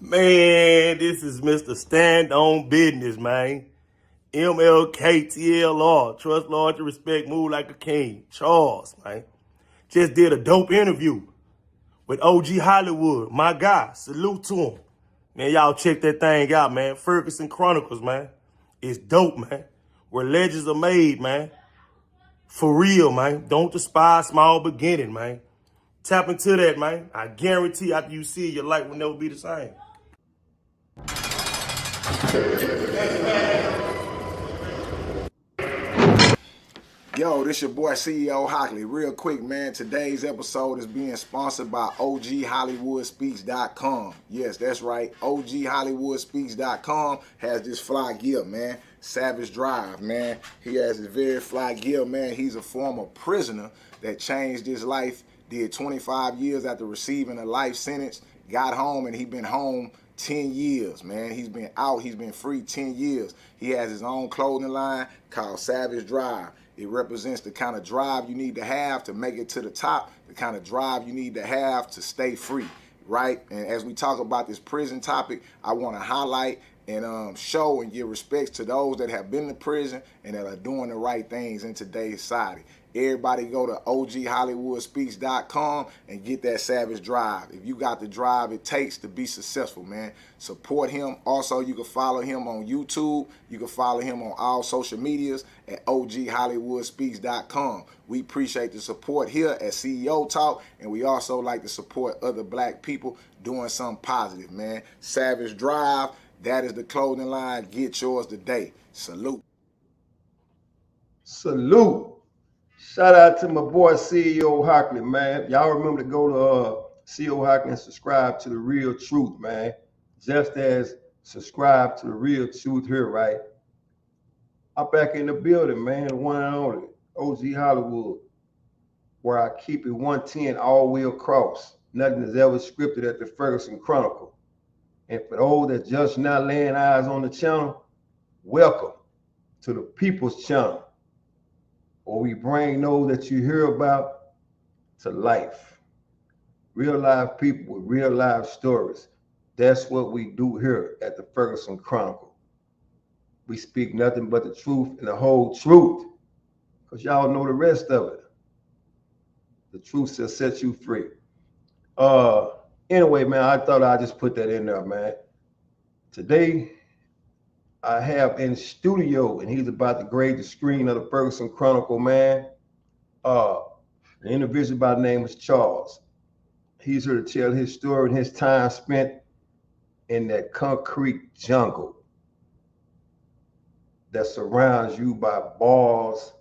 Man, this is Mr. Stand on Business, man. MLKTLR. Trust, loyalty, respect, move like a king. Charles, man. Just did a dope interview with OG Hollywood. My guy. Salute to him. Man, y'all check that thing out, man. Ferguson Chronicles, man. It's dope, man. Where legends are made, man. For real, man. Don't despise small beginning, man. Tap into that, man. I guarantee after you see it, your life will never be the same. Yo, this your boy CEO Hockley. Real quick, man, today's episode is being sponsored by OGHollywoodspeaks.com. Yes, that's right. OGHollywoodspeaks.com has this fly gear, man. Savage Drive, man. He has this very fly gear, man. He's a former prisoner that changed his life, did 25 years after receiving a life sentence, got home, and he been home 10 years, man. He's been out, he's been free 10 years. He has his own clothing line called Savage Drive. It represents the kind of drive you need to have to make it to the top, the kind of drive you need to have to stay free, right? And as we talk about this prison topic, I want to highlight and show and give respects to those that have been to prison and that are doing the right things in today's society. Everybody go to OGHollywoodspeaks.com and get that Savage Drive. If you got the drive it takes to be successful, man, support him. Also, you can follow him on YouTube. You can follow him on all social medias at OGHollywoodspeaks.com. We appreciate the support here at CEO Talk, and we also like to support other black people doing something positive, man. Savage Drive, that is the clothing line. Get yours today. Salute. Salute. Shout out to my boy CEO Hockley, man. Y'all remember to go to CEO Hockley and subscribe to The Real Truth, man. Just as subscribe to The Real Truth here, right? I'm back in the building, man. The one and only OG Hollywood, where I keep it 110 all the way across. Nothing is ever scripted at the Ferguson Chronicle. And for those that just now laying eyes on the channel, welcome to the People's Channel, or we bring those that you hear about to life. Real life people with real life stories. That's what we do here at the Ferguson Chronicle. We speak nothing but the truth and the whole truth, because y'all know the rest of it. The truth shall set you free. Anyway, man, I thought I'd just put that in there, man. Today, I have in studio, and he's about to grade the screen of the Ferguson Chronicle, man. An individual by the name of Charles. He's here to tell his story and his time spent in that concrete jungle that surrounds you by bars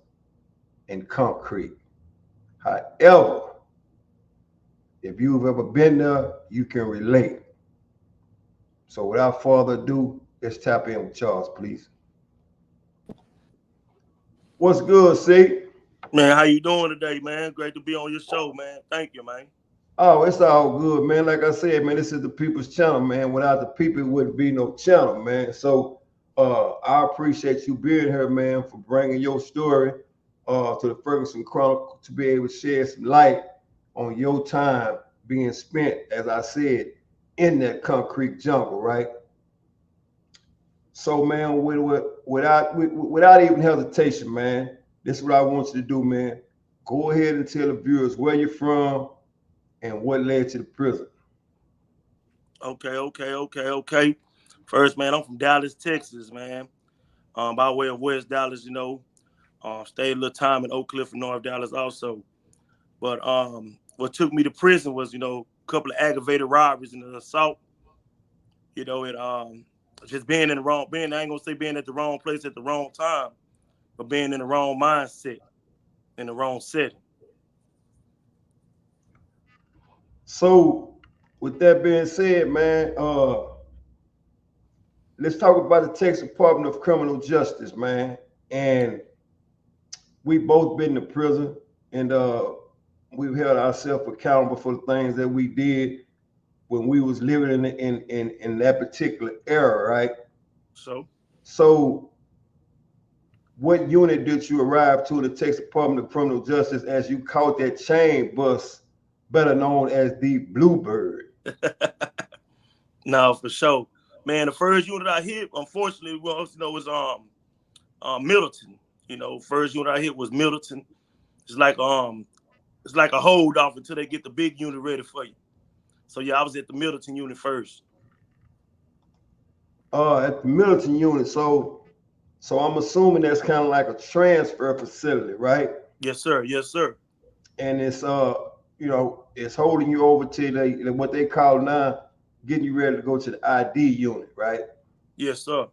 and concrete. However, if you've ever been there, you can relate. So without further ado, let's tap in with Charles, please. What's good, C? Man, how you doing today, man? Great to be on your show, man. Thank you, man. Oh, it's all good, man. Like I said, man, this is the People's Channel, man. Without the people, it wouldn't be no channel, man. So I appreciate you being here, man, for bringing your story to the Ferguson Chronicle to be able to shed some light on your time being spent, as I said, in that concrete jungle, right? So, man, without even hesitation, man, this is what I want you to do, man. Go ahead and tell the viewers where you're from and what led to the prison. Okay. First, man, I'm from Dallas, Texas, man. By way of West Dallas, you know. Stayed a little time in Oak Cliff and North Dallas also. But what took me to prison was, you know, a couple of aggravated robberies and an assault. You know, it just being in the wrong, I ain't gonna say being at the wrong place at the wrong time, but being in the wrong mindset, in the wrong setting. So, with that being said, man, let's talk about the Texas Department of Criminal Justice, man. And we both been to prison, and we've held ourselves accountable for the things that we did when we was living in that particular era, right? So what unit did you arrive to the Texas Department of Criminal Justice as you caught that chain bus, better known as the Bluebird? No, for sure. Man, the first unit I hit, unfortunately, was Middleton. First unit I hit was Middleton. It's like it's like a hold off until they get the big unit ready for you. So yeah, I was at the Middleton unit first. At the Middleton unit. So I'm assuming that's kind of like a transfer facility, right? Yes, sir. Yes, sir. And it's it's holding you over to what they call now getting you ready to go to the ID unit, right? Yes, sir.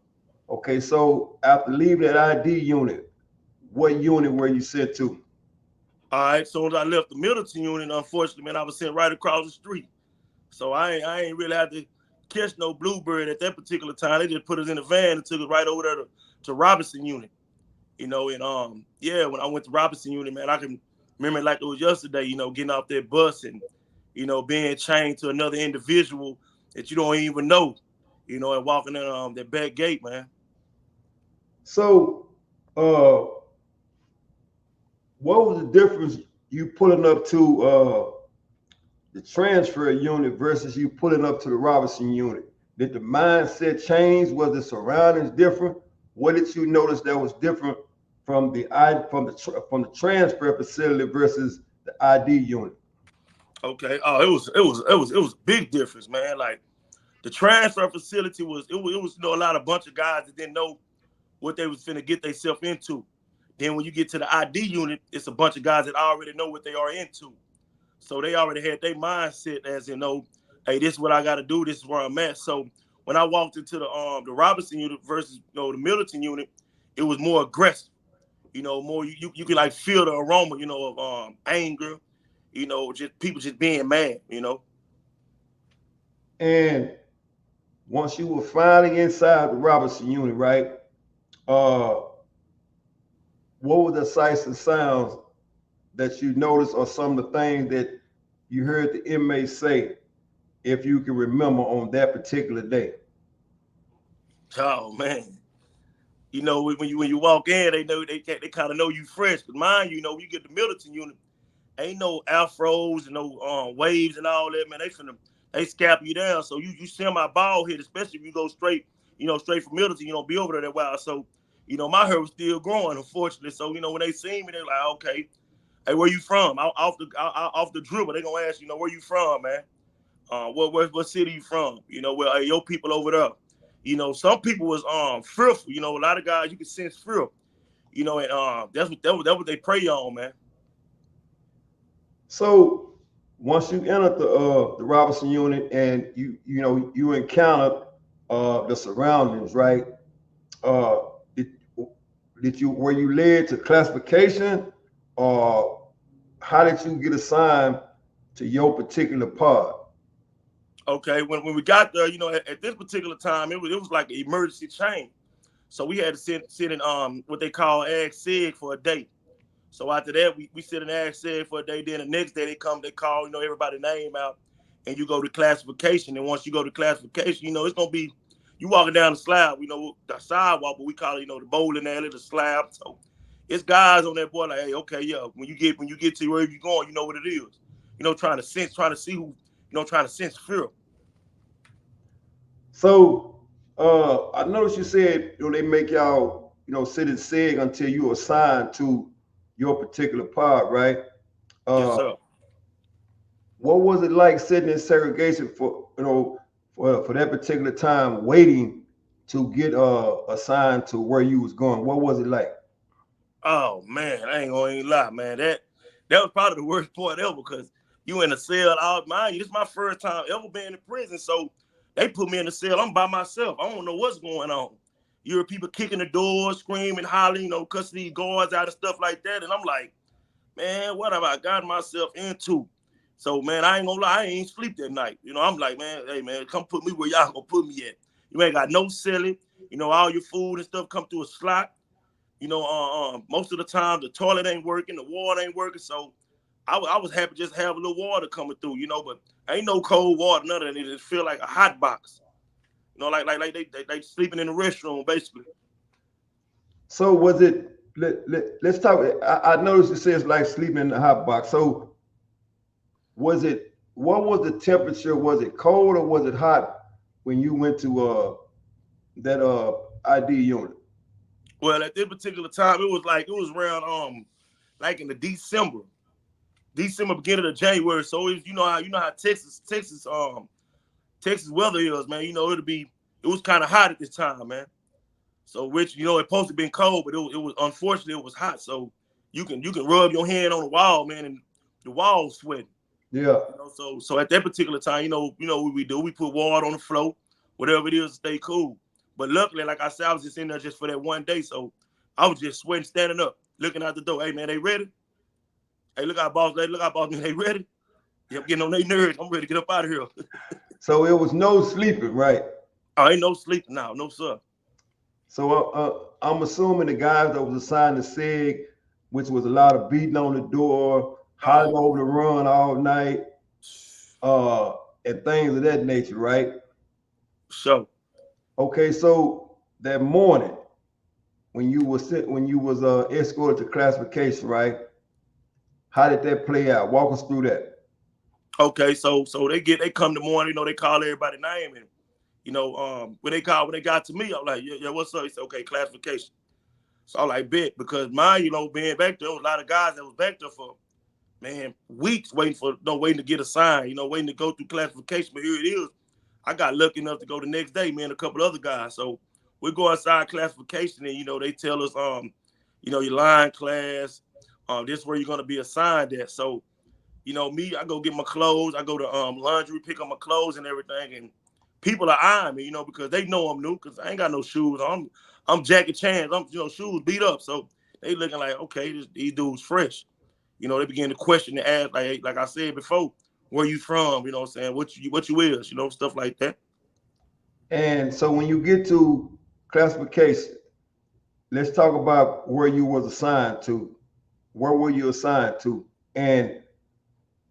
Okay, so after leaving that ID unit, what unit were you sent to? All right. So as I left the Middleton unit, unfortunately, man, I was sent right across the street. So I ain't really had to catch no bluebird at that particular time. They just put us in the van and took us right over there to Robinson unit. And yeah, when I went to Robinson unit, man, I can remember it like it was yesterday, getting off that bus and, being chained to another individual that you don't even know, and walking in that back gate, man. So, what was the difference you pulling up to the transfer unit versus you pulling up to the Robinson unit? Did the mindset change? Was the surroundings different? What did you notice that was different from the transfer facility versus the ID unit? Okay. Oh, it was a big difference, man. Like the transfer facility was a lot of bunch of guys that didn't know what they was finna get themselves into. Then when you get to the ID unit, it's a bunch of guys that already know what they are into. So they already had their mindset as hey, this is what I got to do. This is where I'm at. So when I walked into the Robinson unit versus the Middleton unit, it was more aggressive. More you can like feel the aroma, of anger. Just people just being mad. And once you were finally inside the Robinson unit, right? Uh, what were the sights and sounds that you noticed, or some of the things that you heard the inmates say, if you can remember on that particular day? Oh man. When you walk in, they know they kind of know you fresh. Cause mind when you get the Middleton unit, ain't no afros and no waves and all that, man. They scalp you down. So you semi bald head, especially if you go straight, straight from Middleton, you don't be over there that while. So, my hair was still growing, unfortunately. So, when they see me, they're like, okay, hey, where you from? Off the dribble, they gonna ask, where you from, man? What city you from? Where your people over there? Some people was fearful. A lot of guys you can sense fear. And that's what they prey on, man. So once you entered the Robinson unit and you encountered the surroundings, right? Uh, did, were you led to classification, or how did you get assigned to your particular pod? Okay, when we got there, at this particular time, it was like an emergency change. So we had to sit in what they call ag sig for a day. So after that, we sit in ag sig for a day. Then the next day they call everybody's name out, and you go to classification. And once you go to classification, it's gonna be you walking down the slab, the sidewalk, but we call it the bowling alley, the slab. So it's guys on that board like, hey, okay, yeah. When you get to wherever you're going, you know what it is. Trying to see who, trying to sense fear. So I noticed you said they make y'all sit in SIG until you assigned to your particular pod, right? Yes, Uh, sir. what was it like sitting in segregation for for that particular time, waiting to get assigned to where you was going? What was it like? Oh man, I ain't gonna even lie, man. That was probably the worst part ever because you in a cell out mind. This is my first time ever being in prison, so they put me in the cell. I'm by myself. I don't know what's going on. You hear people kicking the door, screaming, hollering, cussing these guards out and stuff like that. And I'm like, man, what have I gotten myself into? So man, I ain't gonna lie, I ain't sleep that night. I'm like, man, hey man, come put me where y'all gonna put me at. You ain't got no celly. All your food and stuff come through a slot. Most of the time the toilet ain't working, the water ain't working. So I was happy just to have a little water coming through, but ain't no cold water, none of it. It just feel like a hot box. Like they sleeping in the restroom, basically. So was it? Let's talk. I noticed it says like sleeping in the hot box. So was it? What was the temperature? Was it cold or was it hot when you went to that ID unit? Well, at this particular time, it was around like in the December beginning of January. So it was, you know how Texas weather is, man. You know it was kind of hot at this time, man. So which it supposed to be cold, but it was unfortunately it was hot. So you can rub your hand on the wall, man, and the wall's sweating. Yeah. So at that particular time, what we do, we put water on the floor, whatever it is, to stay cool. But luckily, like I said, I was just in there just for that one day, so I was just sweating, standing up, looking out the door. Hey man, they ready? Hey, look out, boss lady, look out, boss man, they ready? Yep, getting on their nerves. I'm ready to get up out of here. So it was no sleeping, right? Oh, ain't no sleeping now, no sir. So I'm assuming the guys that was assigned to SIG, which was a lot of beating on the door, hiding over the run all night, and things of that nature, right? So Okay, so that morning when you was escorted to classification, right? How did that play out? Walk us through that. okay, so they come in the morning, they call everybody name, and when they got to me, I'm like, yeah, what's up? He said, okay, classification. So I like bet because mine, being back there was a lot of guys that was back there for weeks waiting to get assigned, waiting to go through classification. But here it is. I got lucky enough to go the next day, man, a couple other guys. So we go inside classification and they tell us your line class, this is where you're gonna be assigned at. So, me, I go get my clothes, I go to laundry, pick up my clothes and everything, and people are eyeing me, because they know I'm new, because I ain't got no shoes. I'm Jackie Chan. I'm shoes beat up. So they looking like, okay, these dudes fresh. They begin to question and ask, like I said before, where you from? You know what I'm saying? What you is? Stuff like that. And so when you get to classification, let's talk about where you was assigned to. Where were you assigned to? And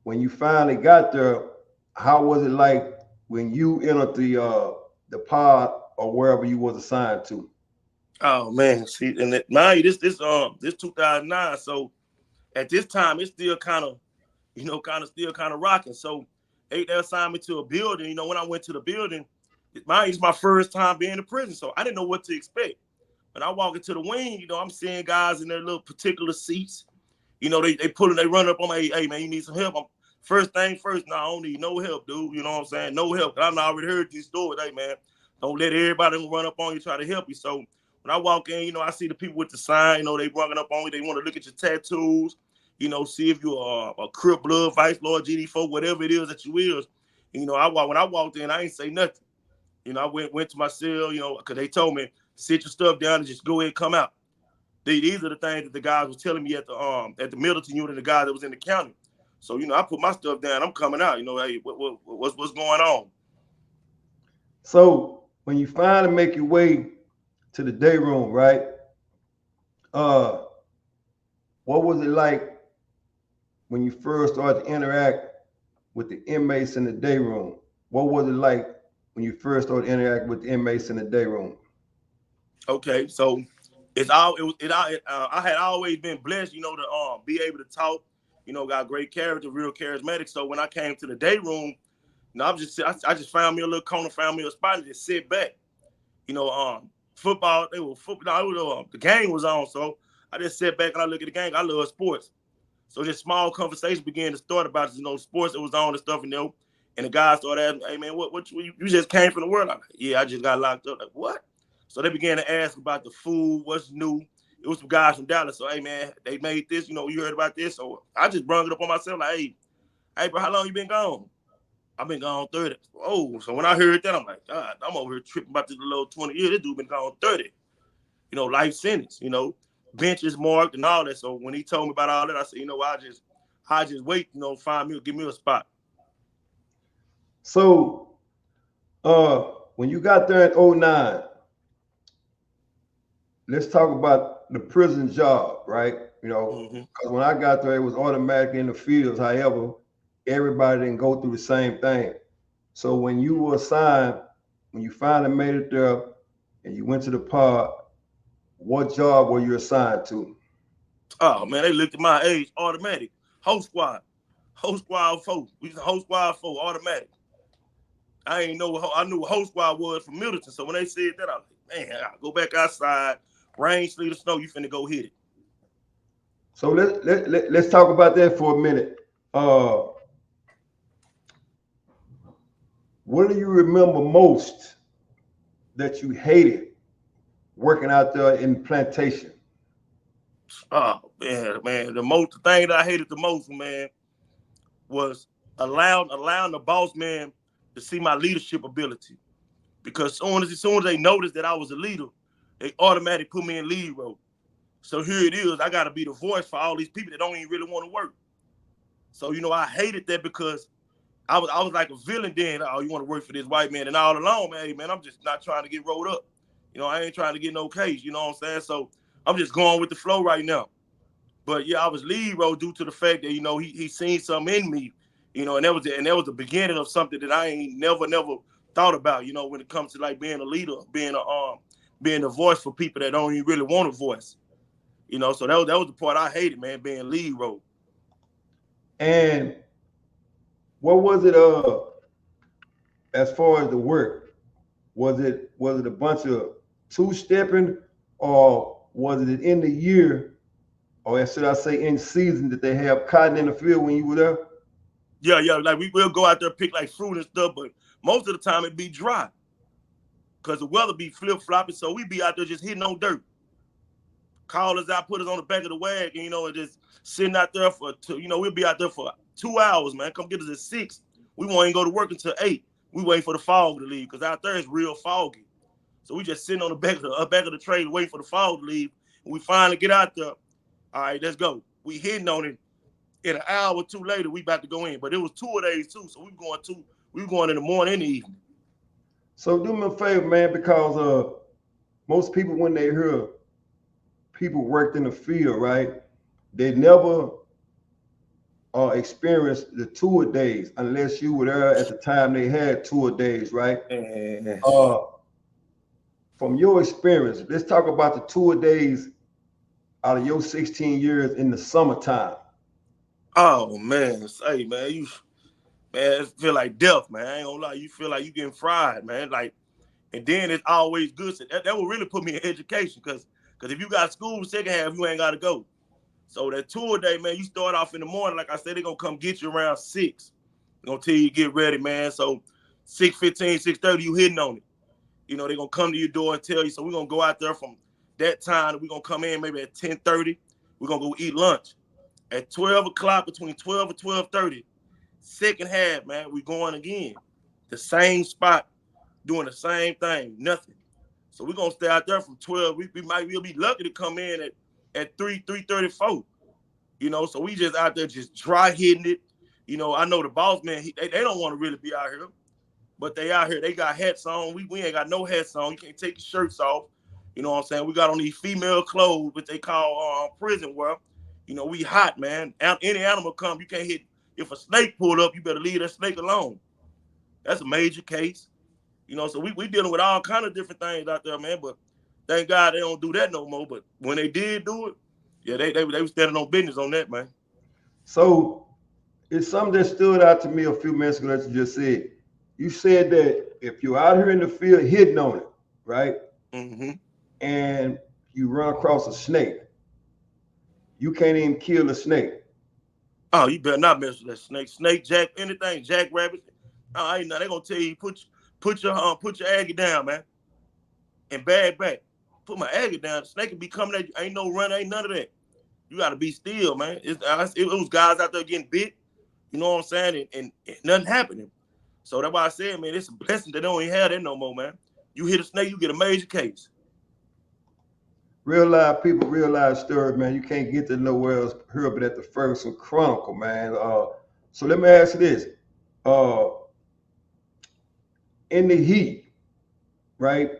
when you finally got there, how was it like when you entered the pod or wherever you was assigned to? Oh man, see, and mind you, this 2009. So at this time, it's still kind of, still kind of rocking. So they assigned me to a building. When I went to the building, it's my first time being in prison, so I didn't know what to expect. When I walk into the wing, I'm seeing guys in their little particular seats. They run up on me, hey man, you need some help. First thing first, no, I don't need no help, dude. You know what I'm saying? No help. I've already heard these stories. Hey man, don't let everybody run up on you, try to help you. So when I walk in, I see the people with the sign, they running up on you. They want to look at your tattoos, see if you're a Crip Blood, Vice Lord, GD4, whatever it is that you is. When I walked in, I ain't say nothing. I went to my cell, because they told me, sit your stuff down and just go ahead and come out. These are the things that the guys was telling me at the Middleton unit, the guy that was in the county. So, I put my stuff down. I'm coming out. Hey, what's going on? So when you finally make your way to the day room, right? What was it like when you first started to interact with the inmates in the day room? What was it like when you first started interacting with the inmates in the day room? Okay, so I had always been blessed, to be able to talk. Got great character, real charismatic. So when I came to the day room, I just found me a little corner, found me a spot and just sit back. Football, the game was on, so I just sat back and I look at the game. I love sports. So this small conversation began to start about sports that was on and stuff, and the guy started asking, "Hey man, what you just came from the world?" I'm like, yeah, I just got locked up. Like, what? So they began to ask about the food, what's new. It was some guys from Dallas. So, hey man, they made this, you heard about this. So I just brung it up on myself, like, hey bro, how long you been gone? I've been gone 30. Oh, so when I heard that, I'm like, God, I'm over here tripping about this little 20 years. This dude been gone 30. Life sentence, benches marked and all that. So when he told me about all that, I said, I just wait, give me a spot. So when you got there in 09, let's talk about the prison job, right? Because when I got there, it was automatic in the fields. However, everybody didn't go through the same thing. So when you were assigned, when you finally made it there and you went to the pod, what job were you assigned to? Oh man, they looked at my age, automatic. Whole squad 4. We was whole squad 4, automatic. I ain't know. I knew what Whole Squad was from Middleton. So when they said that, I was like, man, I gotta go back outside, rain, sleet, or snow. You finna go hit it. So let's talk about that for a minute. Uh, what do you remember most that you hated working out there in the plantation? Oh man, the thing that I hated the most, man, was allowing the boss man to see my leadership ability. Because as soon as they noticed that I was a leader, they automatically put me in lead role. So here it is. I got to be the voice for all these people that don't even really want to work. So I hated that because I was like a villain then. Oh, you want to work for this white man? And all along, man, hey, man, I'm just not trying to get rolled up. I ain't trying to get no case. You know what I'm saying? So I'm just going with the flow right now. But yeah, I was lead role due to the fact that he seen something in me, and that was the beginning of something that I ain't never thought about. When it comes to like being a leader, being a voice for people that don't even really want a voice. So that was the part I hated, man, being lead role. And what was it? As far as the work, was it a bunch of two stepping, or was it in the year, or should I say in season, that they have cotton in the field when you were there? Yeah, yeah, like we will go out there pick like fruit and stuff, but most of the time it be dry because the weather be flip flopping. So we be out there just hitting on dirt. Call us out, put us on the back of the wagon, and just sitting out there we'll be out there for 2 hours, man. Come get us at 6. We won't even go to work until 8. We wait for the fog to leave because out there it's real foggy. So we just sitting on the back of the trailer waiting for the fog to leave. And we finally get out there. All right, let's go. We hitting on it. In an hour or two later, we about to go in. But it was 2 days too, so we were going in the morning and the evening. So do me a favor, man, because most people, when they hear people worked in the field, right, they never experienced the tour days unless you were there at the time they had tour days, right? Yes. Uh, from your experience, let's talk about the tour days out of your 16 years in the summertime. Oh man, say man, it feel like death, man. I ain't gonna lie, you feel like you getting fried, man. Like, and then it's always good. So that will really put me in education, because if you got school second half, you ain't gotta go. So that tour day, man, you start off in the morning. Like I said, they're gonna come get you around 6. They're gonna tell you to get ready, man. So 6:15, 6:30, you hitting on it. They're gonna come to your door and tell you. So we're gonna go out there from that time. We're gonna come in maybe at 10:30. We're gonna go eat lunch. At 12 o'clock, between 12 and 12:30, second half, man, we going again. The same spot, doing the same thing, nothing. So we're gonna stay out there from 12. We'll be lucky to come in at 3:34. So we just out there just dry hitting it. I know the boss man, they don't want to really be out here, but they out here. They got hats on. We ain't got no hats on. You can't take your shirts off. You know what I'm saying? We got on these female clothes, which they call prison wear. We hot, man. Any animal come, you can't hit. If a snake pulled up, you better leave that snake alone. That's a major case. So we dealing with all kind of different things out there, man. But thank God they don't do that no more. But when they did do it, yeah, they were standing on business on that, man. So it's something that stood out to me a few minutes ago that you just said. You said that if you're out here in the field hitting on it, right, Mm-hmm. and you run across a snake, you can't even kill a snake. Oh, you better not mess with that snake, jack, anything, jackrabbit. Oh, ain't nothing. They gonna tell you put your Aggie down, man, and bag back. Put my Aggie down. The snake can be coming at you. Ain't no run, ain't none of that. You gotta be still, man. It was guys out there getting bit. You know what I'm saying? And nothing happening. So that's why I said, man, it's a blessing that they don't even have that no more, man. You hit a snake, you get a major case. Real live people, real live stories, man. You can't get to nowhere else hear but at the Ferguson Chronicle, man. So let me ask you this. Uh, in the heat, right,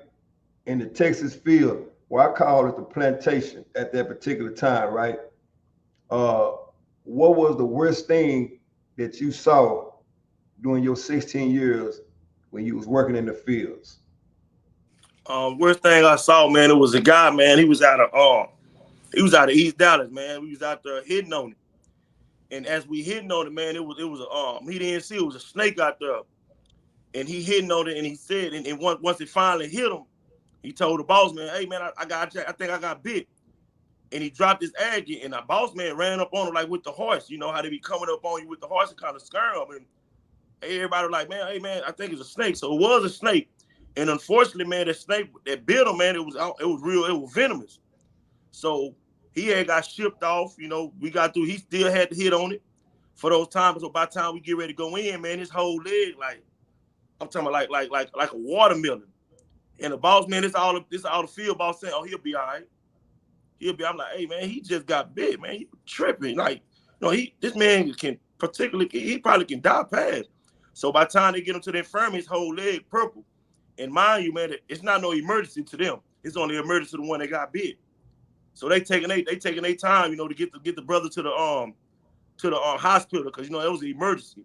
in the Texas field, where I call it the plantation at that particular time, right? Uh, what was the worst thing that you saw during your 16 years when you was working in the fields? Worst thing I saw, man, it was a guy, man. He was out of East Dallas, man. We was out there hitting on it. And as we hitting on it, man, it was he didn't see it was a snake out there. and he hitting on it, and he said, and once it finally hit him, he told the boss man, "Hey man, I think I got bit." And he dropped his aggie, and the boss man ran up on him like with the horse. You know how they be coming up on you with the horse and kind of scare him. And everybody was like, "Man, hey man, I think it's a snake." So it was a snake, and unfortunately, man, that snake that bit him, man, it was venomous. So he had got shipped off. You know, we got through. He still had to hit on it for those times. So by the time we get ready to go in, man, his whole leg, like I'm talking about, like a watermelon. And the boss man, this all the field boss saying, "Oh, he'll be all right. He'll be." I'm like, "Hey man, he just got bit, man. You tripping? Like, you know, this man can particularly, he probably can die fast." So by the time they get him to the infirmary, his whole leg purple. And mind you, man, it's not no emergency to them. It's only emergency to the one that got bit. So they taking their time, you know, to get the brother to the hospital, because you know it was an emergency.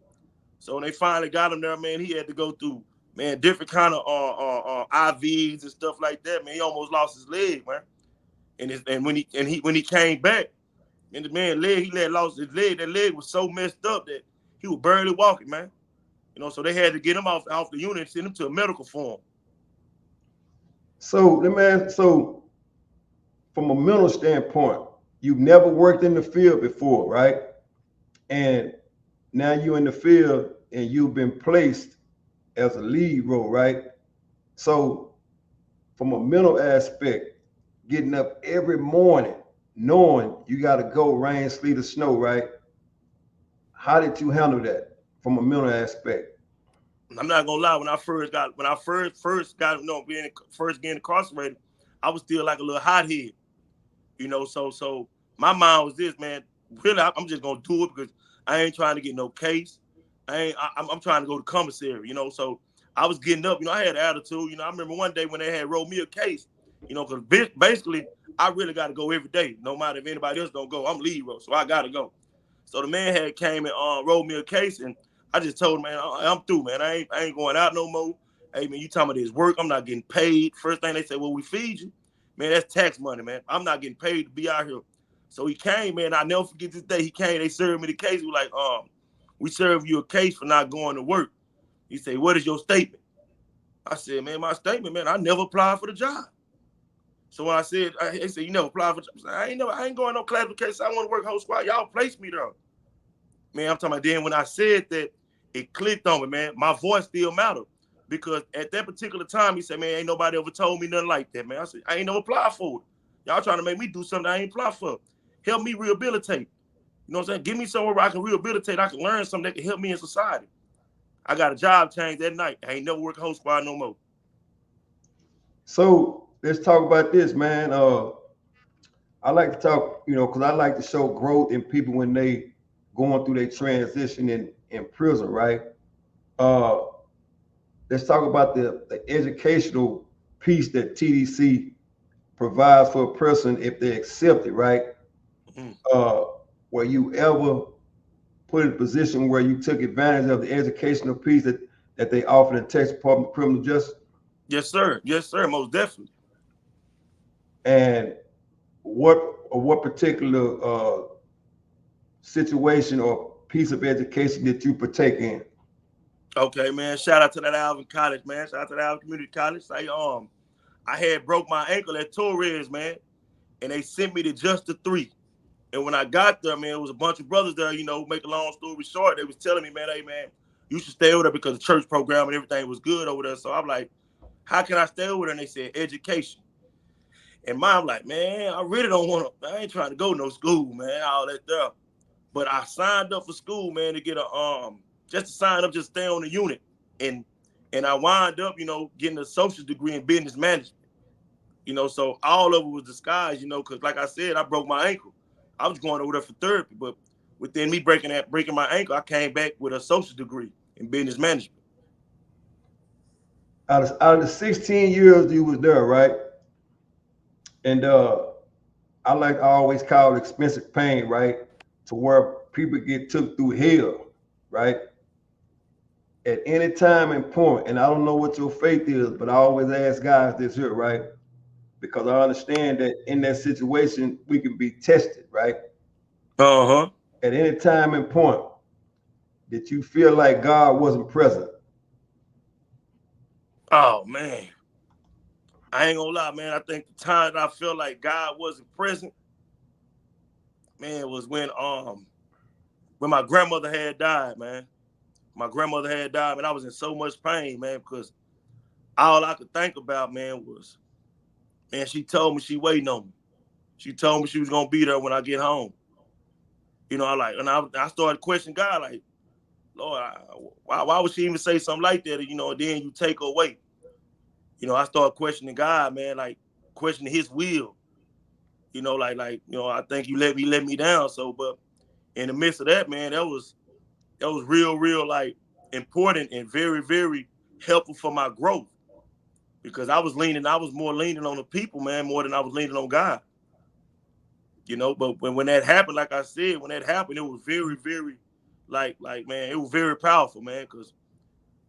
So when they finally got him there, man, he had to go through, man, different kind of IVs and stuff like that. Man, he almost lost his leg, man. And when he came back, and the man he lost his leg. That leg was so messed up that he was barely walking, man. You know, so they had to get him off the unit and send him to a medical form. So from a mental standpoint, you've never worked in the field before, right? And now you're in the field and you've been placed as a lead role, right? So from a mental aspect, getting up every morning, knowing you got to go rain, sleet, or snow, right? How did you handle that from a mental aspect? I'm not gonna lie. When I first got, you know, first getting incarcerated, I was still like a little hothead, you know. So my mind was this, man. Really, I'm just gonna do it because I ain't trying to get no case. I'm trying to go to commissary, you know. So I was getting up, you know. I had an attitude, you know. I remember one day when they had rolled me a case, you know, because basically I really got to go every day, no matter if anybody else don't go. I'm lead row, so I gotta go. So the man had came and rolled me a case, and I just told him, man, I'm through, man. I ain't going out no more. Hey, man, you talking about this work? I'm not getting paid. First thing they said, well, we feed you. Man, that's tax money, man. I'm not getting paid to be out here. So he came, man. I never forget this day. He came. They served me the case. We were like, we served you a case for not going to work. He said, what is your statement? I said, man, my statement, man, I never applied for the job. So when I said, he said, you never applied for the job. I said, I ain't going no classification. I want to work whole squad. Y'all placed me there. Man, I'm talking about, then when I said that, it clicked on me, man. My voice still mattered. Because at that particular time, he said, man, ain't nobody ever told me nothing like that, man. I said, I ain't never applied for it. Y'all trying to make me do something I ain't applied for. Help me rehabilitate. You know what I'm saying? Give me somewhere where I can rehabilitate. I can learn something that can help me in society. I got a job change that night. I ain't never worked whole squad no more. So let's talk about this, man. I like to talk, you know, because I like to show growth in people when they going through their transition in prison, right? Uh, let's talk about the educational piece that TDC provides for a person if they accept it, right? Mm-hmm. Were you ever put in a position where you took advantage of the educational piece that they offer in the Texas Department of Criminal Justice? Yes, sir. Yes, sir. Most definitely. And what particular situation or piece of education did you partake in? Okay, man. Shout out to that Alvin College, man. Shout out to the Alvin Community College. I had broke my ankle at Torres, man, and they sent me to just the 3. And when I got there, man, it was a bunch of brothers there, you know, make a long story short, they was telling me, man, hey, man, you should stay over there because the church program and everything was good over there. So I'm like, how can I stay over there? And they said, education. And mom like, man, I really don't want to, I ain't trying to go to no school, man, all that there. But I signed up for school, man, to get just to sign up, just stay on the unit. And I wound up, you know, getting a associate's degree in business management. You know, so all of it was disguised, you know, because like I said, I broke my ankle. I was going over there for therapy, but within me breaking my ankle, I came back with a associate's degree in business management. Out of the 16 years you was there, right? And I always call it expensive pain, right? To where people get took through hell, right? At any time and point, and I don't know what your faith is, but I always ask guys this here, right? Because I understand that in that situation, we can be tested, right? Uh-huh. At any time and point, did you feel like God wasn't present? Oh man, I ain't gonna lie, man. I think the time that I felt like God wasn't present, man, was when my grandmother had died, man. My grandmother had died, and I was in so much pain, man, because all I could think about, man, was, man, she told me she waiting on me. She told me she was gonna be there when I get home. I like, and I started questioning God, like, Lord, why would she even say something like that? And then you take her away. I started questioning God, man, like questioning His will. I think you let me down. So, but in the midst of that, man, that was real, like important and very, very helpful for my growth because I was more leaning on the people, man, more than I was leaning on God. But when that happened, like I said, when that happened, it was very, very, like man, it was very powerful, man, because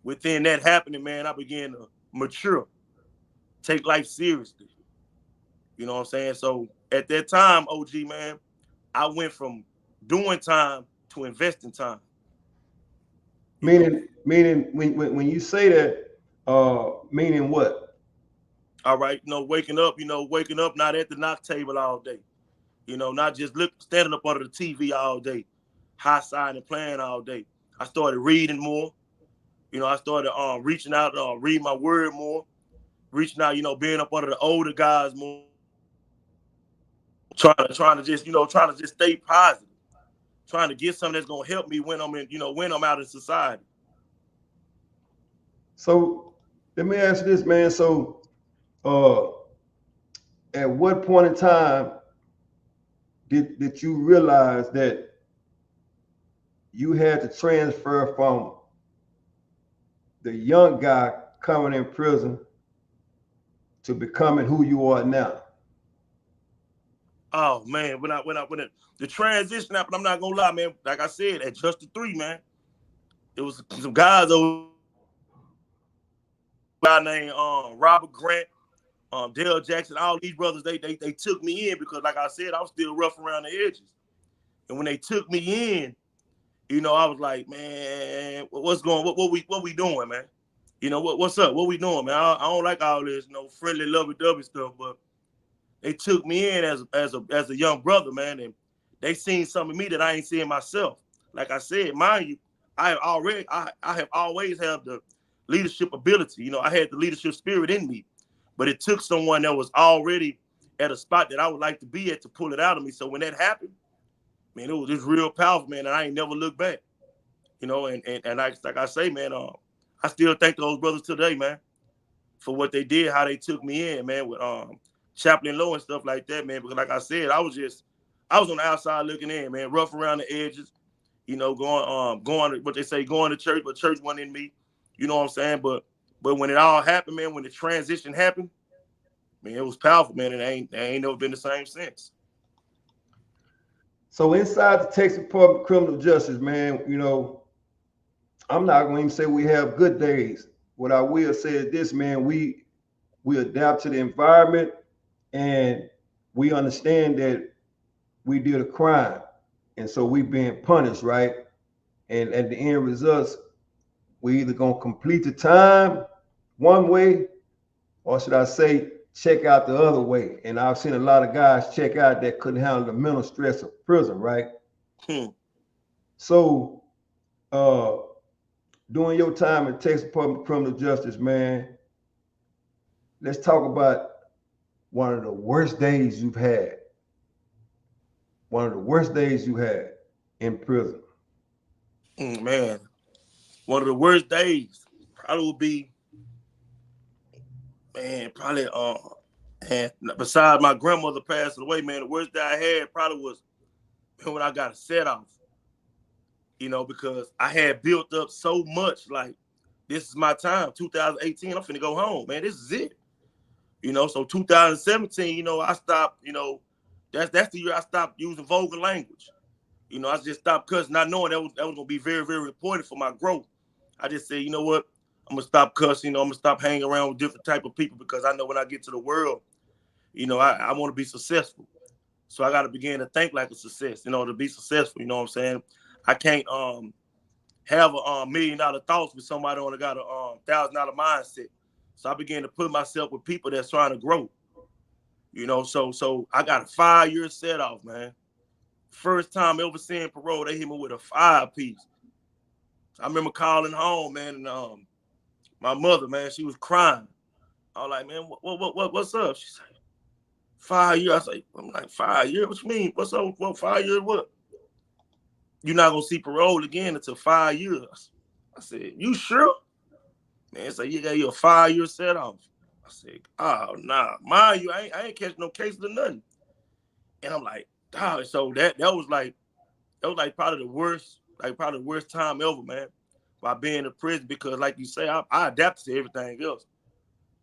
within that happening, man, I began to mature, take life seriously. You know what I'm saying? So at that time, OG, man, I went from doing time to investing time. You know, Meaning when you say that, meaning what? all right, waking up not at the knock table all day. Not just standing up under the TV all day, high side and playing all day. I started reading more. I started reaching out, reading my word more, reaching out, being up under the older guys more, trying to just stay positive, trying to get something that's gonna help me when I'm out in society. So let me ask you this, man. So uh, at what point in time did you realize that you had to transfer from the young guy coming in prison to becoming who you are now? Oh man, when the transition happened, I'm not gonna lie, man. Like I said, at just the three, man, it was some guys over guy named Robert Grant, Dale Jackson, all these brothers, they took me in because, like I said, I was still rough around the edges. And when they took me in, I was like, man, what we doing, man? What's up? What we doing, man? I don't like all this, friendly, lovey-dovey stuff, but they took me in as a young brother, man, and they seen something in me that I ain't seeing myself. Like I said, mind you, I have always had the leadership ability. I had the leadership spirit in me, but it took someone that was already at a spot that I would like to be at to pull it out of me. So when that happened, man, it was just real powerful, man, and I ain't never looked back. And like I say, man, I still thank those brothers today, man, for what they did, how they took me in, man, with Chaplain Low and stuff like that, man. Because like I said, I was on the outside looking in, man, rough around the edges, going to what they say, going to church, but church wasn't in me. You know what I'm saying? But when it all happened, man, when the transition happened, man, it was powerful, man, and they ain't never been the same since. So inside the Texas Department of Criminal Justice, man, I'm not going to even say we have good days. What I will say is this, man, we adapt to the environment and we understand that we did a crime. And so we being punished, right? And at the end results, we either gonna complete the time one way, or should I say, check out the other way. And I've seen a lot of guys check out that couldn't handle the mental stress of prison, right? Hmm. So uh during your time in Texas Department of Criminal Justice, man, let's talk about one of the worst days you've had. One of the worst days you had in prison. Man, one of the worst days probably would be, man, probably and besides my grandmother passing away, man, the worst day I had probably was when I got a set off. Because I had built up so much. Like, this is my time. 2018, I'm finna go home, man. This is it. So 2017, I stopped. That's the year I stopped using vulgar language. I just stopped cussing, not knowing that was gonna be very, very important for my growth. I just said, you know what? I'm gonna stop cussing. I'm gonna stop hanging around with different type of people because I know when I get to the world, I want to be successful. So I got to begin to think like a success, to be successful. You know what I'm saying? I can't have a $1 million thoughts with somebody only got a $1,000 mindset. So I began to put myself with people that's trying to grow. You know, so I got a 5-year set off, man. First time ever seeing parole, they hit me with a 5-piece. I remember calling home, man, and my mother, man, she was crying. I was like, man, what's up? She said, 5 years. I was like, I'm like, 5 years? What you mean? What's up? What 5 years? What? You're not gonna see parole again until 5 years. I said, you sure? Man, so you got your 5-year set off. I said, oh nah, mind you, I ain't catching no cases or nothing. And I'm like, dog, so that was like probably the worst time ever, man, by being in prison, because like you say, I adapted to everything else.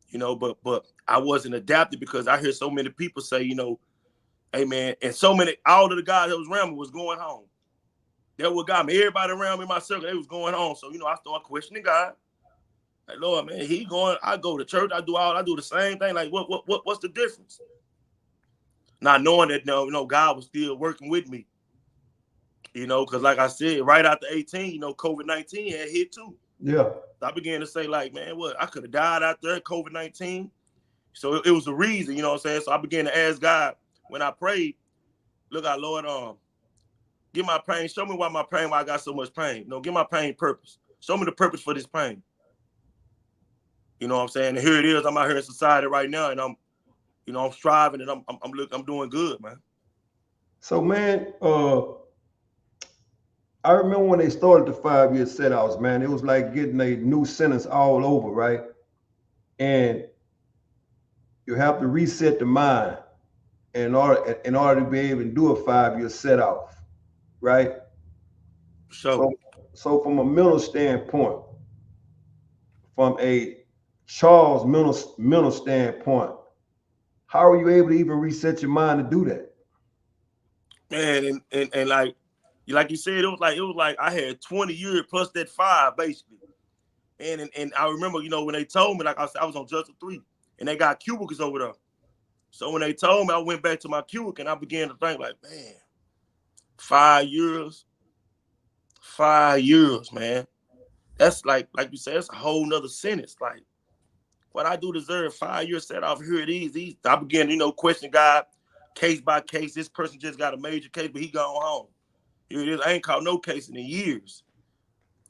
You know, but I wasn't adapted because I hear so many people say, you know, hey man, and all of the guys that was around me was going home. That what got me. Everybody around me in my circle, they was going home. So, you know, I started questioning God. Like, Lord, man, he going, I go to church, I do the same thing. Like, what's the difference? Not knowing that, you know, God was still working with me. You know, because like I said, right after 18, you know, COVID-19 had hit too. Yeah. So I began to say, like, man, what? I could have died out there, COVID-19. So it was a reason, you know what I'm saying? So I began to ask God when I prayed, look out, Lord, give my pain, show me why I got so much pain. You know, give my pain purpose. Show me the purpose for this pain. You know what I'm saying? And here it is. I'm out here in society right now, and I'm striving, and I'm doing good, man. So man, I remember when they started the 5-year set outs, man, it was like getting a new sentence all over, right? And you have to reset the mind in order to be able to do a 5-year set off, right? So So from a mental standpoint, from a Charles mental standpoint, how are you able to even reset your mind to do that? man, and like you said, it was like I had 20 years plus that 5 basically. And I remember, you know, when they told me, like I said, I was on Justice 3, and they got cubicles over there. So when they told me, I went back to my cubicle and I began to think, like, man, 5 years, 5 years, man. That's like you said, that's a whole nother sentence. Like, what I do deserve 5 years set off. Here it is. I began, you know, question God case by case. This person just got a major case, but he gone home. Here it is. I ain't caught no case in years.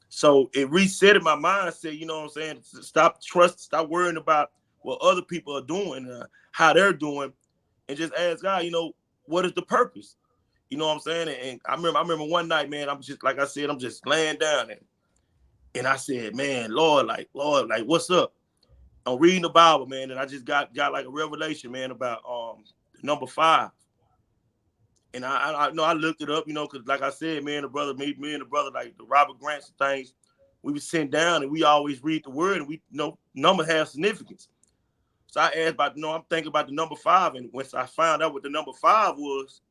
So it resetted my mindset, you know what I'm saying? Stop worrying about what other people are doing, how they're doing, and just ask God, you know, what is the purpose? You know what I'm saying? And I remember one night, man, I'm just, like I said, I'm just laying down, and I said, man, Lord, like, what's up? I'm reading the Bible, man, and I just got like a revelation, man, about number 5. And I know I looked it up, you know, because like I said, me and the brother, like the Robert Grants and things, we would sit down and we always read the word, and we, you know, numbers have significance. So I asked about, you know, I'm thinking about the number 5, and once I found out what the number 5 was,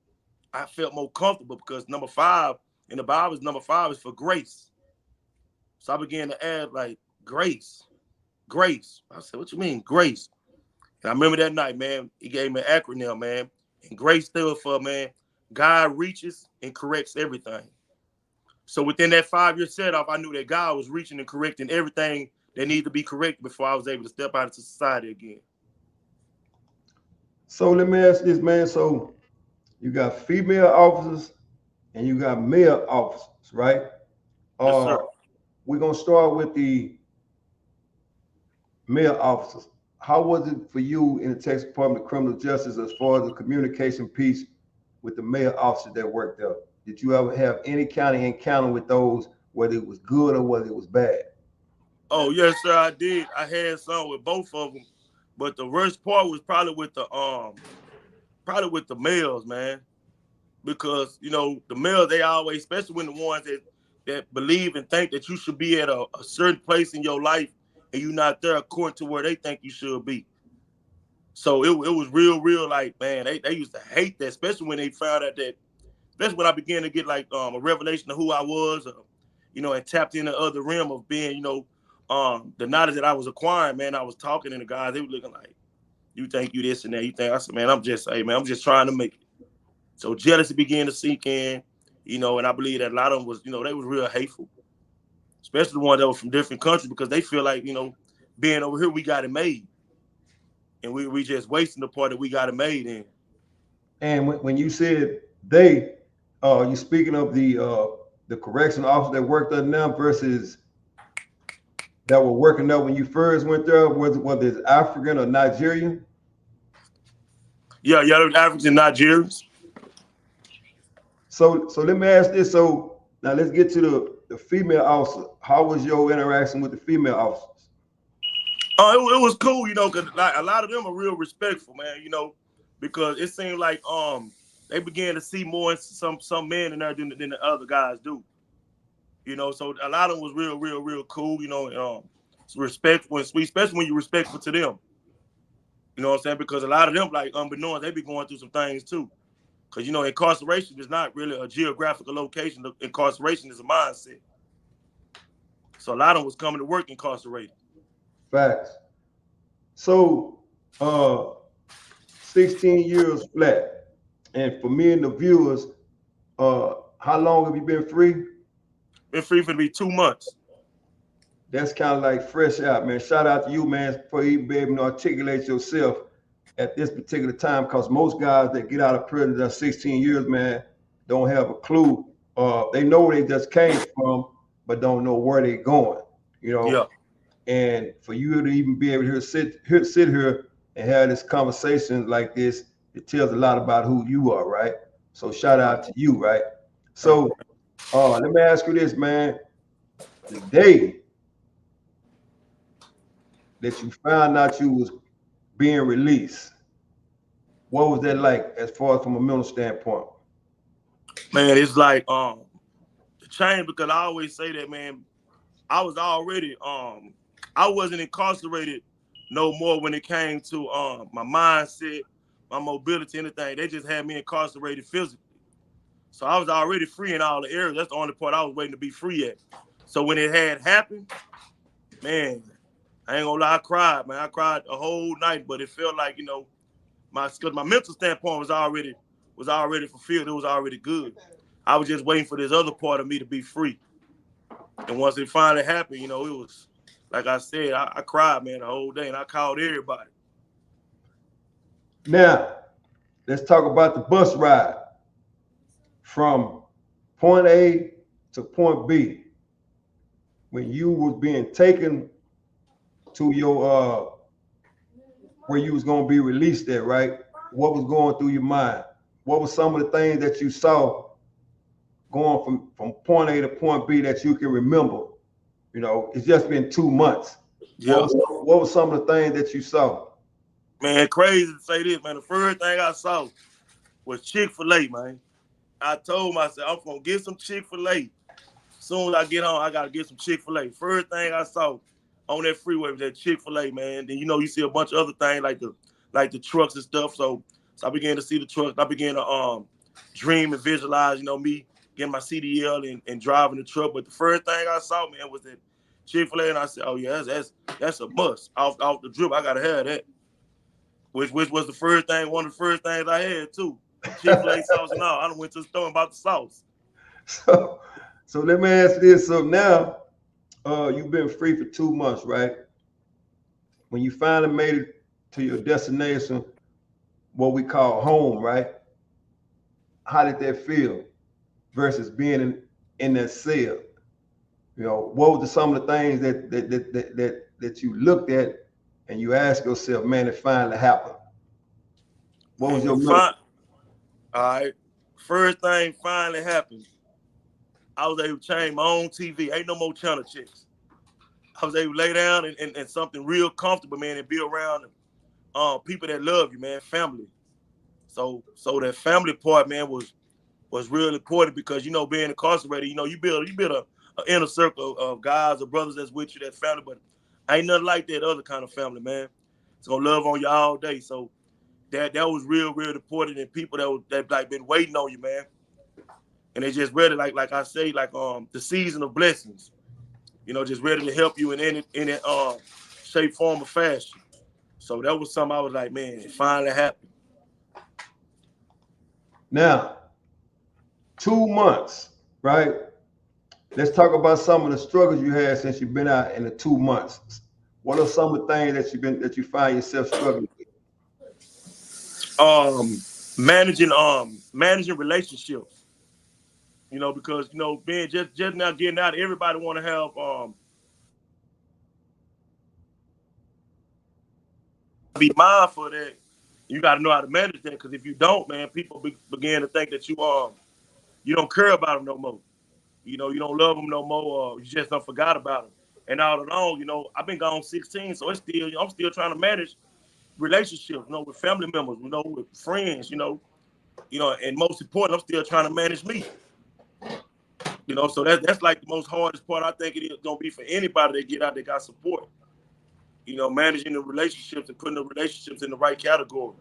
I felt more comfortable, because number 5 in the Bible, number 5 is for grace. So I began to add, like, grace. I said, what you mean, grace? And I remember that night, man, he gave me an acronym, man. And grace stood for, man, God reaches and corrects everything. So within that 5-year set off, I knew that God was reaching and correcting everything that needed to be corrected before I was able to step out into society again. So let me ask this, man. So you got female officers and you got male officers, right? Yes, sir. We're gonna start with the male officers. How was it for you in the Texas Department of Criminal Justice as far as the communication piece with the male officers that worked there? Did you ever have any kind of encounter with those, whether it was good or whether it was bad? Oh, yes, sir, I did. I had some with both of them. But the worst part was probably with the males, man. Because, you know, the males, they always, especially when the ones that believe and think that you should be at a certain place in your life, and you're not there according to where they think you should be. So it was real, like, man, they used to hate that, especially when they found out that, especially when I began to get like a revelation of who I was, you know, and tapped in the other realm of being, you know, the knowledge that I was acquiring, man. I was talking to the guys, they were looking like, you think you this and that, you think, I said, man, I'm just trying to make it. So jealousy began to sink in, you know, and I believe that a lot of them was, you know, they was real hateful, especially the ones that were from different countries, because they feel like, you know, being over here, we got it made. And we just wasting the part that we got it made in. And when you said they, you speaking of the correction officer that worked under them versus that were working there when you first went there, whether it's African or Nigerian? Yeah, those Africans and Nigerians. So let me ask this. So now let's get to the female officer. How was your interaction with the female officers? Oh, it was cool, you know, because like, a lot of them are real respectful, man, you know, because it seemed like they began to see more in some men in there than the other guys do. You know, so a lot of them was real cool, you know, respectful and sweet, especially when you're respectful to them. You know what I'm saying? Because a lot of them, like unbeknownst, they be going through some things too. Because, you know, incarceration is not really a geographical location. Incarceration is a mindset. So a lot of them was coming to work incarcerated. Facts. So 16 years flat. And for me and the viewers, how long have you been free? Been free for to be 2 months. That's kind of like fresh out, man. Shout out to you, man, for you being able to articulate yourself at this particular time, because most guys that get out of prison that's 16 years, man, don't have a clue. They know where they just came from, but don't know where they're going, you know? Yeah. And for you to even be able to sit here and have this conversation like this, it tells a lot about who you are, right? So shout out to you, right? So let me ask you this, man. The day that you found out you was being released, what was that like as far as from a mental standpoint? Man, it's like the change, because I always say that, man, I was already I wasn't incarcerated no more when it came to my mindset, my mobility, anything. They just had me incarcerated physically. So I was already free in all the areas. That's the only part I was waiting to be free at. So when it had happened, man, I ain't gonna lie, I cried, man. I cried the whole night, but it felt like, you know, because my mental standpoint was already fulfilled. It was already good. I was just waiting for this other part of me to be free. And once it finally happened, you know, it was like I said, I cried, man, the whole day, and I called everybody. Now, let's talk about the bus ride from point A to point B. When you was being taken to your where you was gonna be released at, right? What was going through your mind? What were some of the things that you saw going from point A to point B that you can remember? You know, it's just been 2 months. Yeah. What was some of the things that you saw? Man, crazy to say this, man. The first thing I saw was Chick-fil-A, man. I told myself, I'm going to get some Chick-fil-A. As soon as I get home, I got to get some Chick-fil-A. First thing I saw on that freeway was that Chick-fil-A, man. Then, you know, you see a bunch of other things like the trucks and stuff. So I began to see the trucks. I began to dream and visualize, you know, me getting my CDL and driving the truck. But the first thing I saw, man, was that Chick-fil-A. And I said, oh, yeah, that's a must. Off the drip, I got to have that. Which was the first thing, one of the first things I had, too. Chick-fil-A sauce and all. I done went to the store and bought the sauce. So let me ask this. So now you've been free for 2 months, right? When you finally made it to your destination, what we call home, right? How did that feel versus being in that cell? You know, what were some of the things that you looked at and you asked yourself, man, it finally happened? What was your all right. First thing finally happened. I was able to change my own TV. Ain't no more channel checks. I was able to lay down and something real comfortable, man, and be around people that love you, man, family. So that family part, man, was real important because, you know, being incarcerated, you know, you build a inner circle of guys or brothers that's with you, that family, but ain't nothing like that other kind of family, man. It's gonna love on you all day. So that was real important, and people that like been waiting on you, man. And they just ready, like I say, like the season of blessings. You know, just ready to help you in any shape, form, or fashion. So that was something I was like, man, it finally happened. Now, 2 months, right? Let's talk about some of the struggles you had since you've been out in the 2 months. What are some of the things that you find yourself struggling with? Managing relationships. You know, because you know, being just now getting out, everybody want to have be mindful that you got to know how to manage that. Because if you don't, man, people begin to think that you don't care about them no more. You know, you don't love them no more, or you just don't forgot about them. And all along, you know, I've been gone 16, so I'm still trying to manage relationships, you know, with family members, you know, with friends, and most important, I'm still trying to manage me. You know, so that's like the most hardest part. I think it is gonna be for anybody that get out that got support. You know, managing the relationships and putting the relationships in the right category.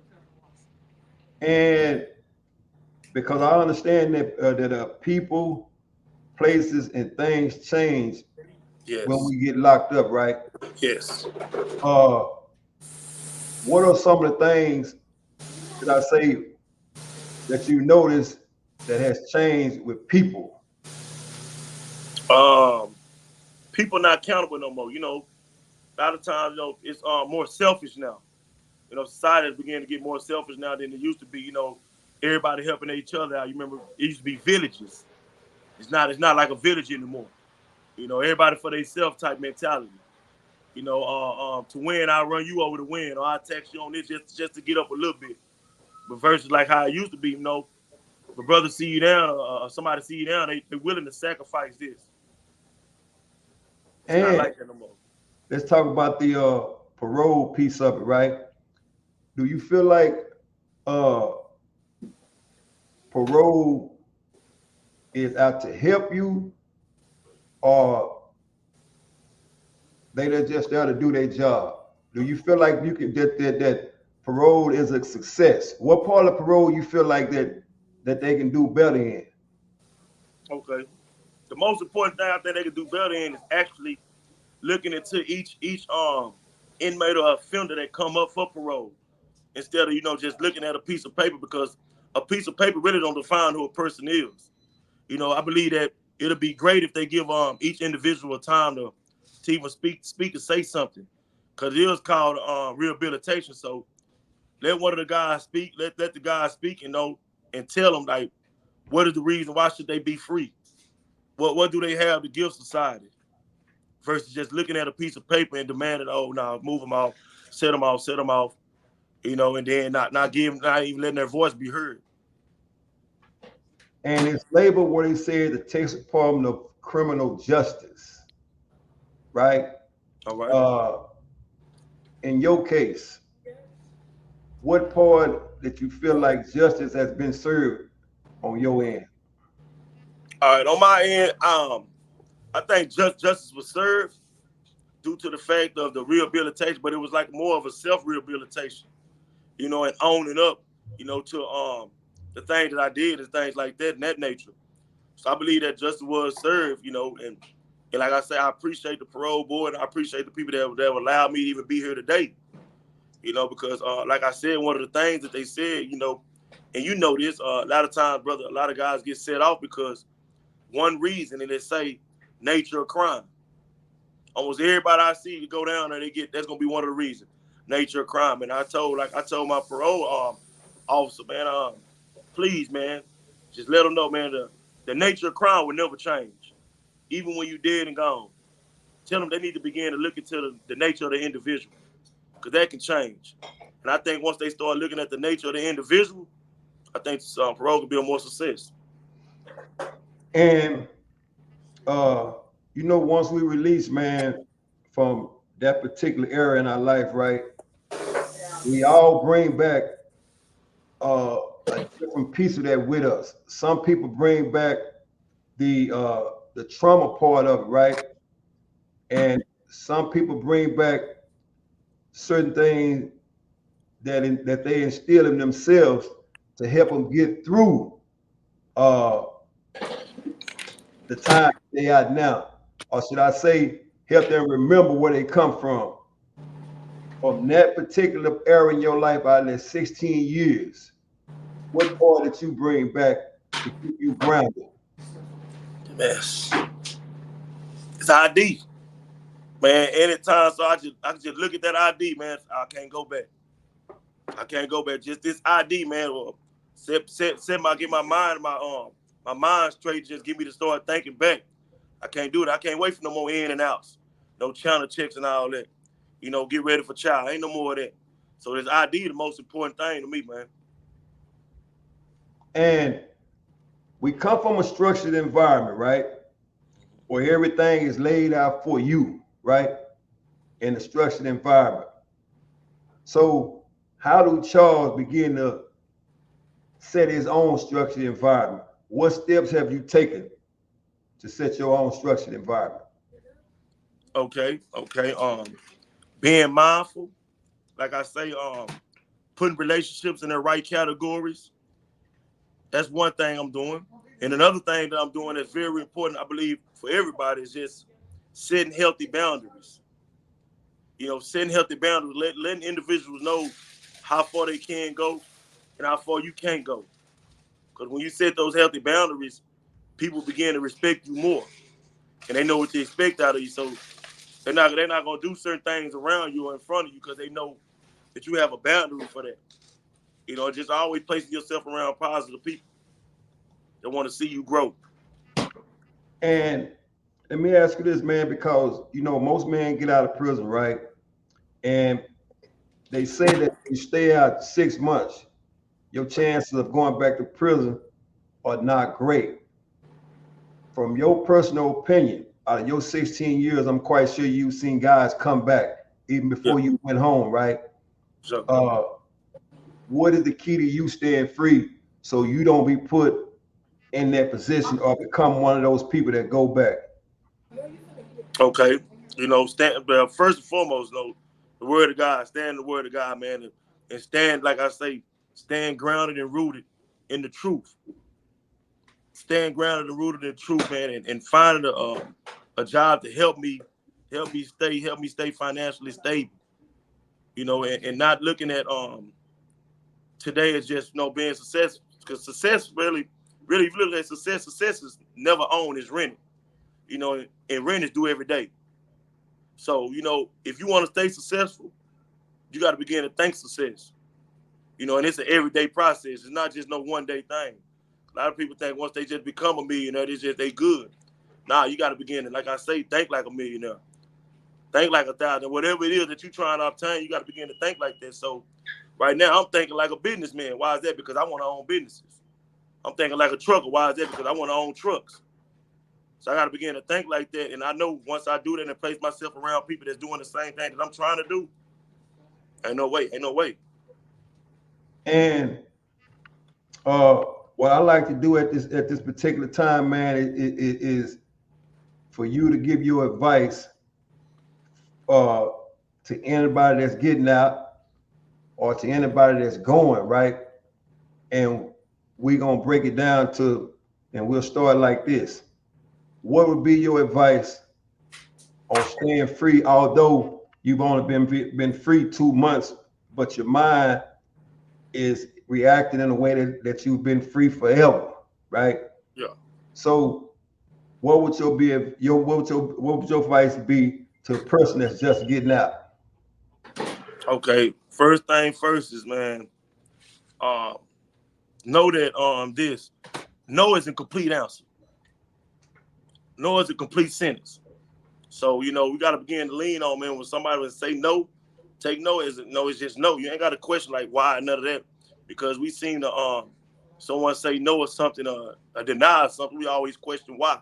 And because I understand that people, places, and things change when Yes. we get locked up, right? Yes. Uh, what are some of the things that I say that you notice that has changed with people? Um, People not accountable no more. You know, a lot of times, you know, it's more selfish now. You know, society is beginning to get more selfish now than it used to be. You know, everybody helping each other out. You remember it used to be villages. It's not like a village anymore. You know, everybody for themselves type mentality. You know, to win, I'll run you over to win, or I'll text you on this just to get up a little bit. But versus like how it used to be, you know, if a brother see you down, or somebody see you down, they're willing to sacrifice this. It's not And like that no more. let's talk about the parole piece of it, right? Do you feel like uh, parole is out to help you, or they're just there to do their job? Do you feel like you can that parole is a success? What part of parole you feel like that they can do better in? Okay. The most important thing I think they can do better in is actually looking into each inmate or offender that come up for parole instead of just looking at a piece of paper, because a piece of paper really don't define who a person is. You know, I believe that it'll be great if they give each individual time to even speak and say something, because it is called rehabilitation. So let one of the guys speak. Let the guys speak and tell them, like, what is the reason why should they be free? What do they have to give society? Versus just looking at a piece of paper and demanding, oh no, move them off, set them off, and then not even letting their voice be heard. And it's labeled what they said the Texas Department of Criminal Justice, right? All right. Uh, in your case, what part that you feel like justice has been served on your end? All right. On my end, I think justice was served due to the fact of the rehabilitation, but it was like more of a self rehabilitation, and owning up, to the things that I did and things like that and that nature. So I believe that justice was served, and like I say, I appreciate the parole board. I appreciate the people that allowed me to even be here today, because like I said, one of the things that they said, and this, a lot of times, brother, a lot of guys get set off because one reason, and they say nature of crime. Almost everybody I see to go down there, that's gonna be one of the reasons, nature of crime. And I told my parole officer, man, please, man, just let them know, man, the nature of crime will never change, even when you dead and gone. Tell them they need to begin to look into the nature of the individual, because that can change. And I think once they start looking at the nature of the individual, I think parole could be a more success. And uh, once we release, man, from that particular era in our life, right? We all bring back uh, a different piece of that with us. Some people bring back the trauma part of it, right? And some people bring back certain things that they instill in themselves to help them get through uh, the time they are now, or should I say, help them remember where they come from. From that particular era in your life, out of that 16 years, what part that you bring back to keep you grounded? Yes, it's ID. Man, anytime, so I just look at that ID, man. I can't go back. I can't go back. Just this ID, man. Get my mind straight. Just get me to start thinking back. I can't do it. I can't wait for no more in and outs, no channel checks and all that. You know, get ready for child. Ain't no more of that. So this ID the most important thing to me, man. And we come from a structured environment, right? Where everything is laid out for you, right? In a structured environment. So how do Charles begin to set his own structured environment? What steps have you taken to set your own structured environment? Okay. Being mindful, like I say, putting relationships in the right categories. That's one thing I'm doing. And another thing that I'm doing that's very important, I believe, for everybody is just setting healthy boundaries. You know, setting healthy boundaries, letting individuals know how far they can go and how far you can't go. Because when you set those healthy boundaries, people begin to respect you more, and they know what to expect out of you. So they're not gonna do certain things around you or in front of you because they know that you have a boundary for that. You know, just always placing yourself around positive people that want to see you grow. And let me ask you this, man, because most men get out of prison, right? And they say that if you stay out 6 months, your chances of going back to prison are not great. From your personal opinion, out of your 16 years, I'm quite sure you've seen guys come back even Yeah. before you went home, right? So, Uh, what is the key to you staying free so you don't be put in that position or become one of those people that go back? okay, first and foremost, the word of God, stand in the word of God, man, and stand, like I say, stand grounded and rooted in the truth. Stand grounded and rooted in the truth, man, and finding a job to help me stay financially stable. You know, and not looking at today as just being successful, because success really, if you look at success is never owned, it's rented. You know, and rent is due every day. So, if you want to stay successful, you got to begin to think success. You know, and it's an everyday process. It's not just no one day thing. A lot of people think once they just become a millionaire, they good. Nah, you got to begin to, like I say, think like a millionaire. Think like 1,000. Whatever it is that you're trying to obtain, you got to begin to think like that. So right now, I'm thinking like a businessman. Why is that? Because I want to own businesses. I'm thinking like a trucker. Why is that? Because I want to own trucks. So I got to begin to think like that. And I know once I do that and place myself around people that's doing the same thing that I'm trying to do, ain't no way. And uh, what I like to do at this particular time, man, is for you to give your advice uh, to anybody that's getting out or to anybody that's going, right? And we're going to break it down and we'll start like this. What would be your advice on staying free, although you've only been free 2 months, but your mind is reacting in a way that you've been free forever, right? Yeah. So what would your advice be to a person that's just getting out? Okay. First thing first is, man, know that no is a complete answer. No is a complete sentence. So, we gotta begin to lean on, man, when somebody would say no, take no as no, it's just no. You ain't got to question like why, none of that. Because we seen someone say no or something, or deny something, we always question why.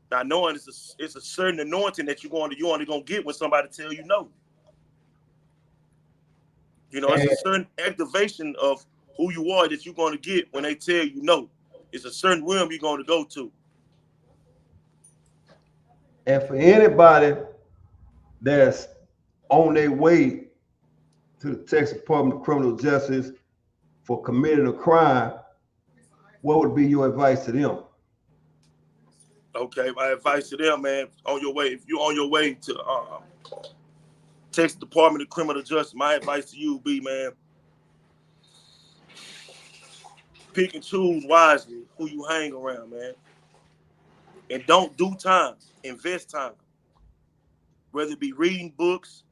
Now knowing it's a certain anointing that you only gonna get when somebody tell you no. It's And, a certain activation of who you are that you're gonna get when they tell you no. It's a certain realm you're gonna go to. and for anybody that's on their way to the Texas Department of Criminal Justice for committing a crime, what would be your advice to them? Okay, my advice to them, man, if you're on your way to Texas Department of Criminal Justice, my advice to you would be, man, pick and choose wisely who you hang around, man. And don't do time. Invest time. whether it be reading books,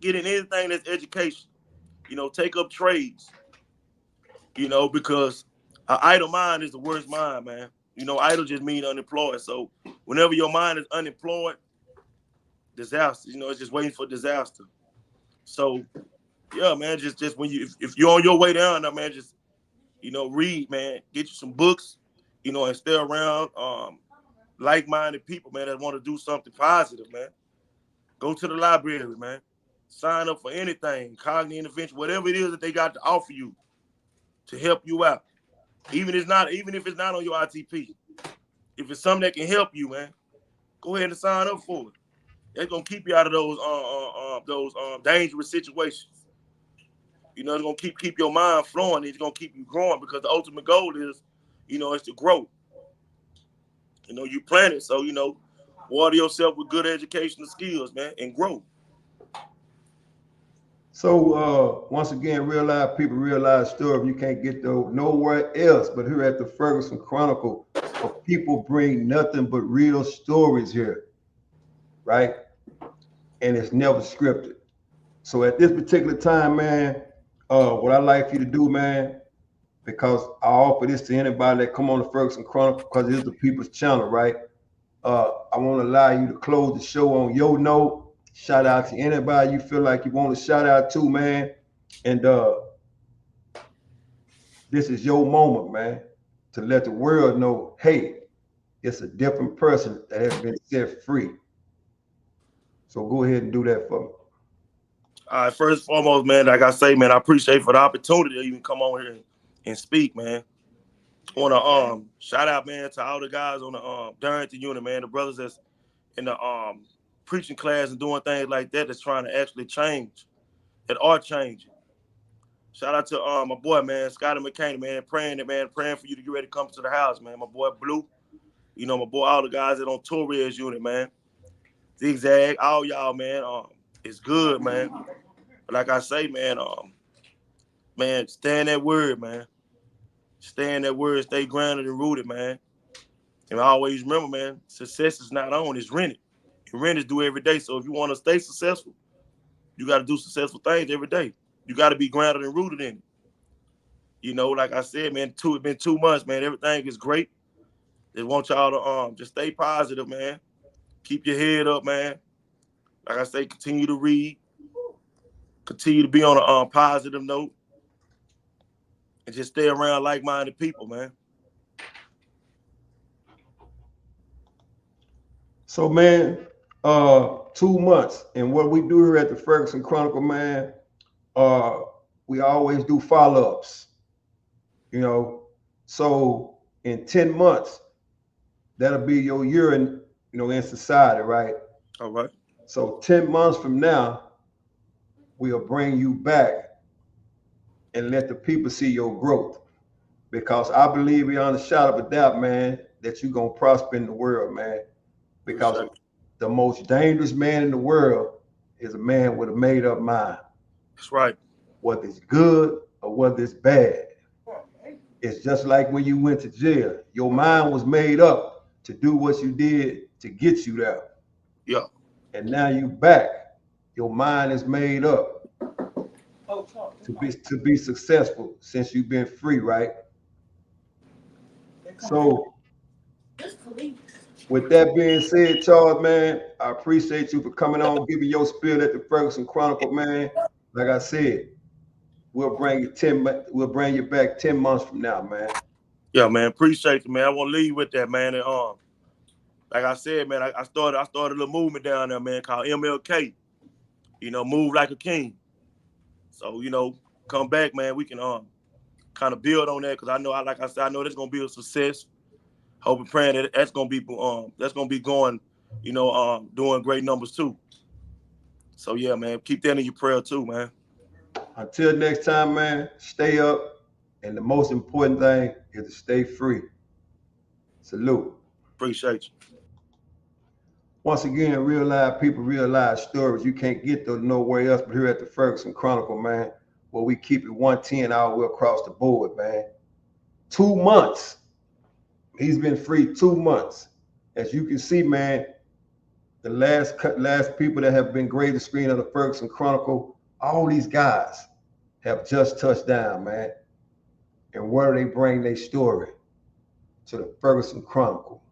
getting anything that's education. Take up trades. Because an idle mind is the worst mind, man. Idle just means unemployed. So whenever your mind is unemployed, disaster. It's just waiting for disaster. So yeah, man, just when if you're on your way down now, man, just read, man. Get you some books, and stay around like-minded people, man, that want to do something positive, man. Go to the library, man. Sign up for anything, cognitive intervention, whatever it is that they got to offer you to help you out. Even if it's not on your ITP. If it's something that can help you, man, go ahead and sign up for it. It's gonna keep you out of those dangerous situations. It's gonna keep your mind flowing. It's gonna keep you growing because the ultimate goal is, is to grow. You plan it, so water yourself with good educational skills, man, and grow. So once again, people realize story. You can't get those nowhere else but here at the Ferguson Chronicle. People bring nothing but real stories here, right? And it's never scripted. So at this particular time, man, what I like for you to do, man, because I offer this to anybody that come on the Ferguson Chronicle, because it's the people's channel, right? I want to allow you to close the show on your note. Shout out to anybody you feel like you want to shout out to, man. And this is your moment, man, to let the world know, hey, it's a different person that has been set free. So go ahead and do that for me. All right, first and foremost, man, like I say, man, I appreciate for the opportunity to even come on here and speak, man. I want to shout out, man, to all the guys on the Gladiator Unit, man, the brothers that's in the preaching class and doing things like that that's trying to actually change, that are changing. Shout out to my boy, man, Scotty McCain, man, praying for you to get ready to come to the house, man. My boy Blue, my boy, all the guys that on Torres Unit, man. Zigzag, all y'all, man. It's good, man. But like I say, man, man, stay in that word, man. Stay in that word, stay grounded and rooted, man. And I always remember, man, success is not on, it's rented. And rent is due every day. So if you want to stay successful, you got to do successful things every day. You got to be grounded and rooted in it. Like I said, man, it's been 2 months, man. Everything is great. They want y'all to just stay positive, man. Keep your head up, man. Like I say, continue to read. Continue to be on a positive note. And just stay around like-minded people, man. So, man, 2 months. And what we do here at the Ferguson Chronicle, man, we always do follow-ups. So in 10 months, that'll be your year in society, right? All right. So 10 months from now, we'll bring you back and let the people see your growth. Because I believe beyond a shadow of a doubt, man, that you're going to prosper in the world, man. Because the most dangerous man in the world is a man with a made-up mind. That's right. Whether it's good or whether it's bad. It's just like when you went to jail. Your mind was made up to do what you did to get you there. Yeah. And now you back. Your mind is made up to be successful since you've been free, right? So with that being said, Charles, man, I appreciate you for coming on, giving your spiel at the Ferguson Chronicle, man. Like I said, we'll bring you back 10 months from now, man. Yeah, man. Appreciate you, man. I want to leave you with that, man. And like I said, man, I started a little movement down there, man, called MLK. Move like a king. So, come back, man. We can kind of build on that because I know, like I said, I know that's gonna be a success. Hope and praying that that's gonna be going, doing great numbers too. So yeah, man, keep that in your prayer too, man. Until next time, man, stay up. And the most important thing is to stay free. Salute. Appreciate you. Once again, real live people, real live stories. You can't get those nowhere else but here at the Ferguson Chronicle, man, where we keep it 110 all the way across the board, man. 2 months. He's been free 2 months. As you can see, man, the last people that have been graced the screen of the Ferguson Chronicle, all these guys have just touched down, man. And where they bring their story to the Ferguson Chronicle.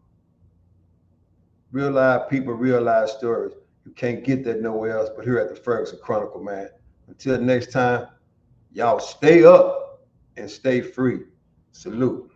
Real live people, real live stories. You can't get that nowhere else but here at the Ferguson Chronicle, man. Until next time, y'all stay up and stay free. Salute.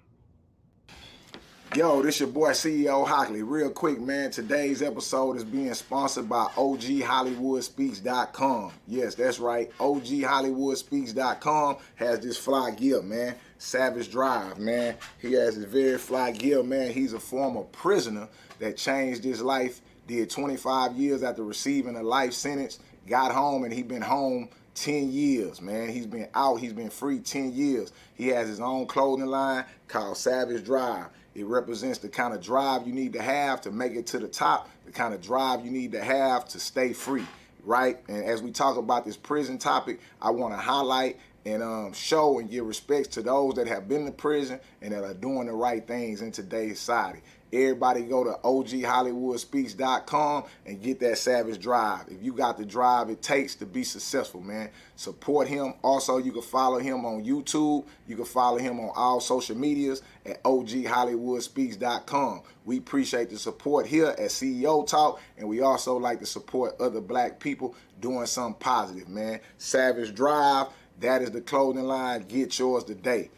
Yo, this your boy CEO Hockley. Real quick, man, today's episode is being sponsored by OGHollywoodspeaks.com. Yes, that's right. OGHollywoodspeaks.com has this fly gear, man. Savage Drive, man. He has this very fly gear, man. He's a former prisoner that changed his life, did 25 years after receiving a life sentence, got home, and he been home 10 years, man. He's been out, he's been free 10 years. He has his own clothing line called Savage Drive. It represents the kind of drive you need to have to make it to the top, the kind of drive you need to have to stay free, right? And as we talk about this prison topic, I want to highlight and show and give respects to those that have been to prison and that are doing the right things in today's society. Everybody go to OGHollywoodspeaks.com and get that Savage Drive. If you got the drive it takes to be successful, man, support him. Also, you can follow him on YouTube. You can follow him on all social medias at OGHollywoodspeaks.com. We appreciate the support here at CEO Talk, and we also like to support other black people doing something positive, man. Savage Drive, that is the clothing line. Get yours today.